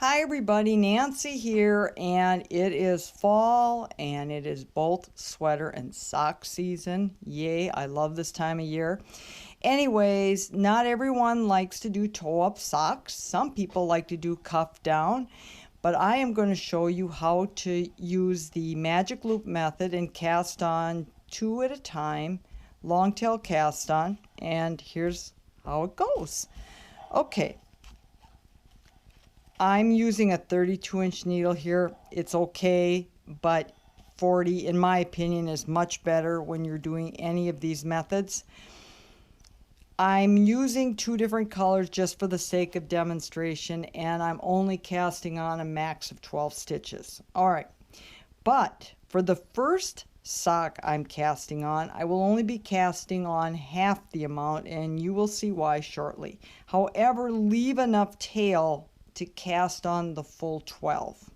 Hi everybody, Nancy here, and it is fall and it is both sweater and sock season. Yay, I love this time of year. Anyways, not everyone likes to do toe-up socks. Some people like to do cuff down, but I am going to show you how to use the magic loop method and cast on two at a time, long tail cast on, and here's how it goes. Okay. I'm using a 32-inch needle here. It's okay, but 40, in my opinion, is much better when you're doing any of these methods. I'm using two different colors just for the sake of demonstration, and I'm only casting on a max of 12 stitches. All right, but for the first sock I'm casting on, I will only be casting on half the amount, and you will see why shortly. However, leave enough tail to cast on the full 12.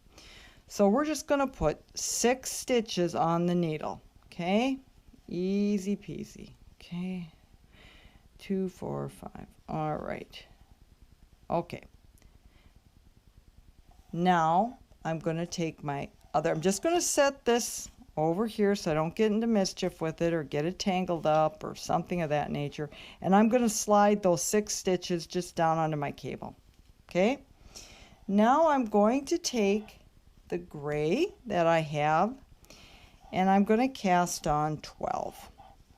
So we're just going to put 6 stitches on the needle. Okay, easy peasy. Okay, 2, 4, 5. All right. Okay, now I'm going to take my other, I'm just going to set this over here so I don't get into mischief with it or get it tangled up or something of that nature, and I'm going to slide those 6 stitches just down onto my cable. Okay, now I'm going to take the gray that I have and I'm going to cast on 12.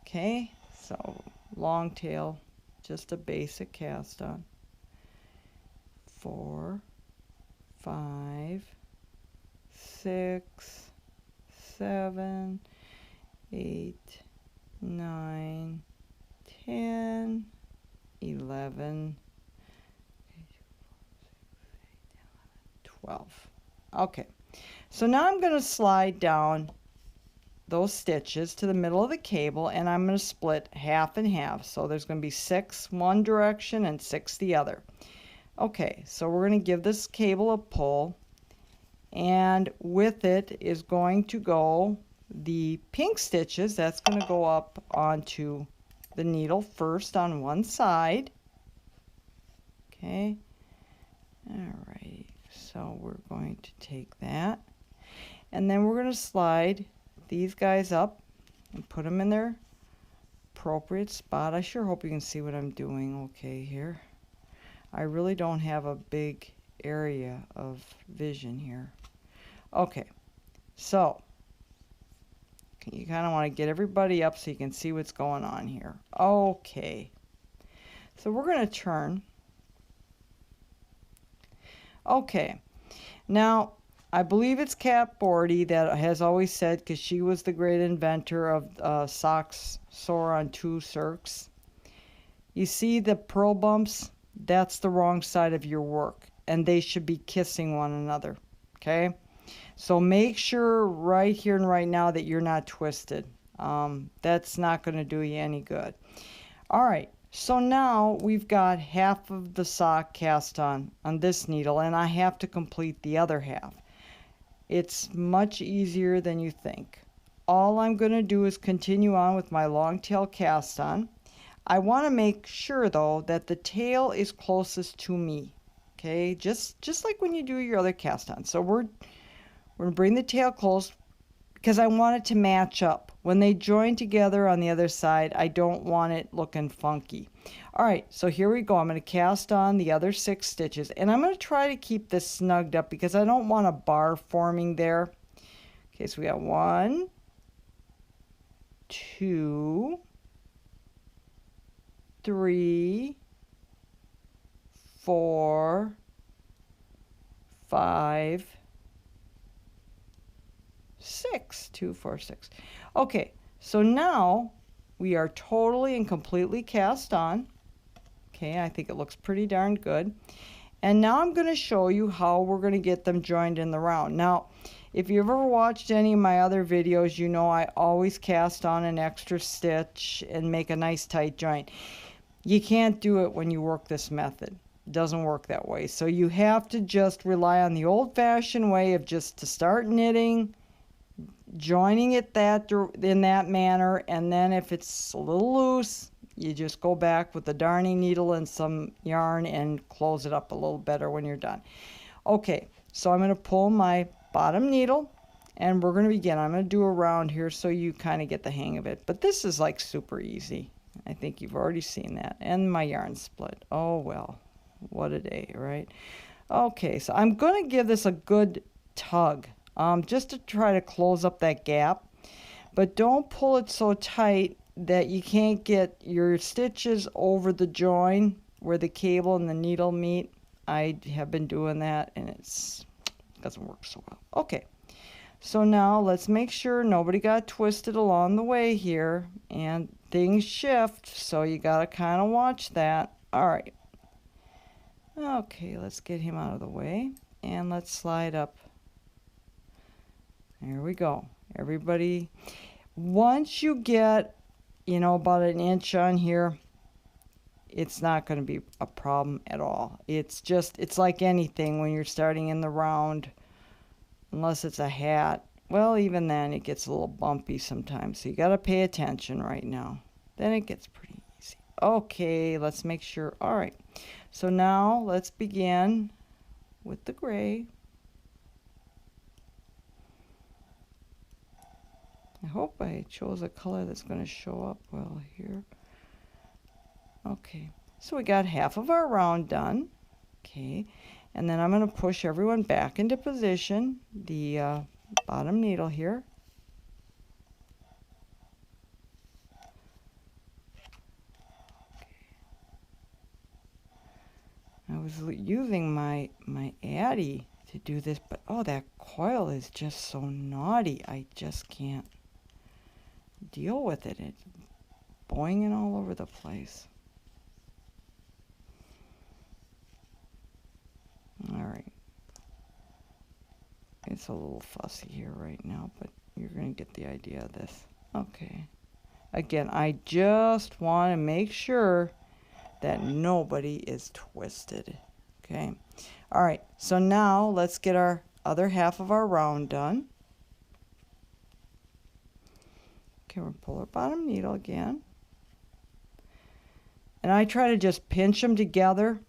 Okay, so long tail, just a basic cast on. 4, 5, 6, 7, 8, 9, 10, 11, 12. Okay, so now I'm going to slide down those stitches to the middle of the cable, and I'm going to split half and half. So there's going to be 6 one direction and 6 the other. Okay, so we're going to give this cable a pull, and with it is going to go the pink stitches. That's going to go up onto the needle first on one side. Okay, all right. So we're going to take that, and then we're going to slide these guys up and put them in their appropriate spot. I sure hope you can see what I'm doing okay here. I really don't have a big area of vision here. Okay, so you kind of want to get everybody up so you can see what's going on here. Okay, so we're going to turn. Okay, now I believe it's Kat Bordy that has always said, because she was the great inventor of socks sew on 2 circs. You see the pearl bumps? That's the wrong side of your work, and they should be kissing one another. Okay, so make sure right here and right now that you're not twisted. That's not going to do you any good. All right. So now we've got half of the sock cast on this needle, and I have to complete the other half. It's much easier than you think. All I'm going to do is continue on with my long tail cast on. I want to make sure though that the tail is closest to me. Okay, just like when you do your other cast on. So we're going to bring the tail close because I want it to match up. When they join together on the other side, I don't want it looking funky. All right, so here we go. I'm going to cast on the other 6 stitches, and I'm going to try to keep this snugged up because I don't want a bar forming there. Okay, so we got 1, 2, 3, 4, 5, 6. 2, 4, 6. Okay, so now we are totally and completely cast on. Okay, I think it looks pretty darn good. And now I'm going to show you how we're going to get them joined in the round. Now, if you've ever watched any of my other videos, you know I always cast on an extra stitch and make a nice tight joint. You can't do it when you work this method. It doesn't work that way. So you have to just rely on the old-fashioned way of just to start knitting, joining it in that manner, and then if it's a little loose, you just go back with the darning needle and some yarn and close it up a little better when you're done. Okay, so I'm going to pull my bottom needle, and we're going to begin. I'm going to do a round here so you kind of get the hang of it. But this is like super easy. I think you've already seen that. And my yarn split. Oh, well, what a day, right? Okay, so I'm going to give this a good tug just to try to close up that gap. But don't pull it so tight that you can't get your stitches over the join where the cable and the needle meet. I have been doing that, and it doesn't work so well. Okay, so now let's make sure nobody got twisted along the way here, and things shift, so you got to kind of watch that. All right. Okay, let's get him out of the way, and let's slide up. There we go. Everybody, once you get, about an inch on here, it's not going to be a problem at all. It's like anything when you're starting in the round, unless it's a hat. Well, even then it gets a little bumpy sometimes, so you got to pay attention right now. Then it gets pretty easy. Okay, let's make sure. All right, so now let's begin with the gray. I hope I chose a color that's going to show up well here. Okay, so we got half of our round done. Okay, and then I'm going to push everyone back into position, the bottom needle here. I was using my Addy to do this, but oh, that coil is just so naughty. I just can't deal with it. It's boinging all over the place. All right. It's a little fussy here right now, but you're going to get the idea of this. Okay. Again, I just want to make sure that nobody is twisted. Okay. All right. So now let's get our other half of our round done. Okay, we'll pull our bottom needle again. And I try to just pinch them together.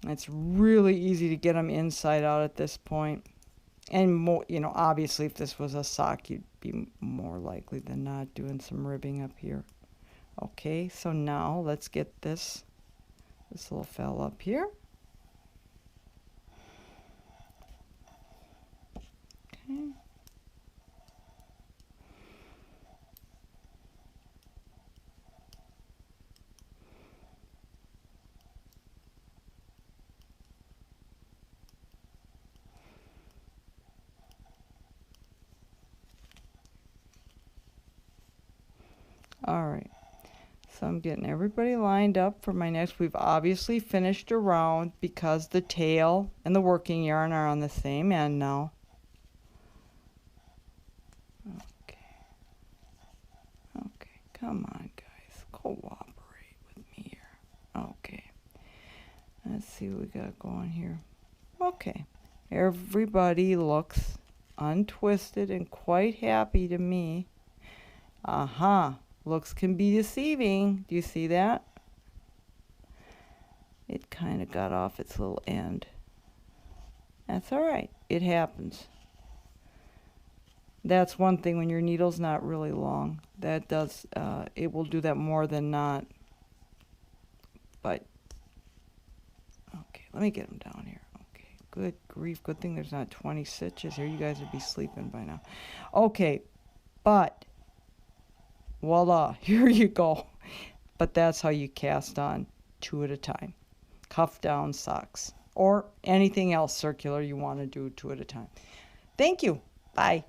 It's really easy to get them inside out at this point. And more, obviously if this was a sock, you'd be more likely than not doing some ribbing up here. Okay, so now let's get this little fella up here. Okay. All right, so I'm getting everybody lined up for my next. We've obviously finished a round because the tail and the working yarn are on the same end now. Okay, come on guys, cooperate with me here. Okay, let's see what we got going here. Okay, everybody looks untwisted and quite happy to me. Looks can be deceiving. Do you see that? It kind of got off its little end. That's all right. It happens. That's one thing when your needle's not really long. That does, it will do that more than not. But, okay, let me get them down here. Okay, good grief. Good thing there's not 20 stitches here. You guys would be sleeping by now. Okay, but voila, here you go. But that's how you cast on 2 at a time. Cuff down socks or anything else circular you want to do 2 at a time. Thank you. Bye.